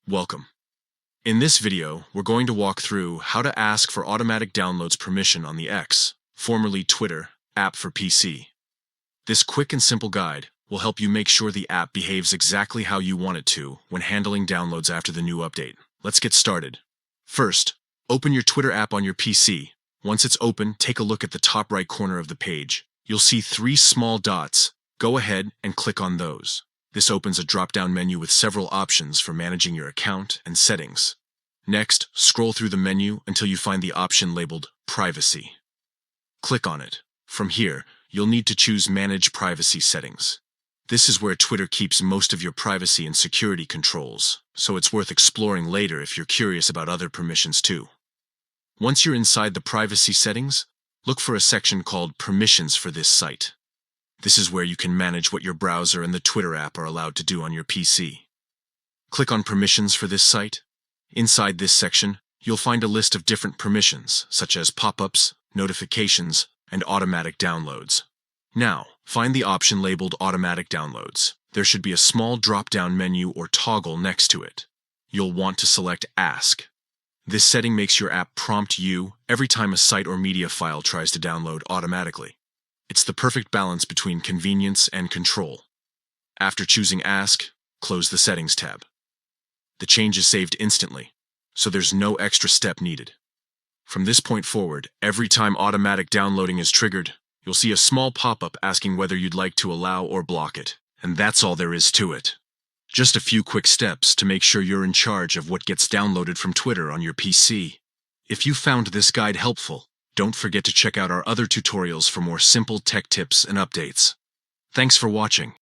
Welcome. In this video, we're going to walk through how to ask for automatic downloads permission on the X, formerly Twitter, app for PC. This quick and simple guide will help you make sure the app behaves exactly how you want it to when handling downloads after the new update. Let's get started. First, open your Twitter app on your PC. Once it's open, take a look at the top right corner of the page. You'll see 3 small dots. Go ahead and click on those. This opens a drop-down menu with several options for managing your account and settings. Next, scroll through the menu until you find the option labeled Privacy. Click on it. From here, you'll need to choose Manage Privacy Settings. This is where Twitter keeps most of your privacy and security controls, so it's worth exploring later if you're curious about other permissions too. Once you're inside the privacy settings, look for a section called Permissions for this site. This is where you can manage what your browser and the Twitter app are allowed to do on your PC. Click on Permissions for this site. Inside this section, you'll find a list of different permissions, such as pop-ups, notifications, and automatic downloads. Now, find the option labeled Automatic Downloads. There should be a small drop-down menu or toggle next to it. You'll want to select Ask. This setting makes your app prompt you every time a site or media file tries to download automatically. It's the perfect balance between convenience and control. After choosing Ask, close the Settings tab. The change is saved instantly, so there's no extra step needed. From this point forward, every time automatic downloading is triggered, you'll see a small pop-up asking whether you'd like to allow or block it, and that's all there is to it. Just a few quick steps to make sure you're in charge of what gets downloaded from Twitter on your PC. If you found this guide helpful, don't forget to check out our other tutorials for more simple tech tips and updates. Thanks for watching.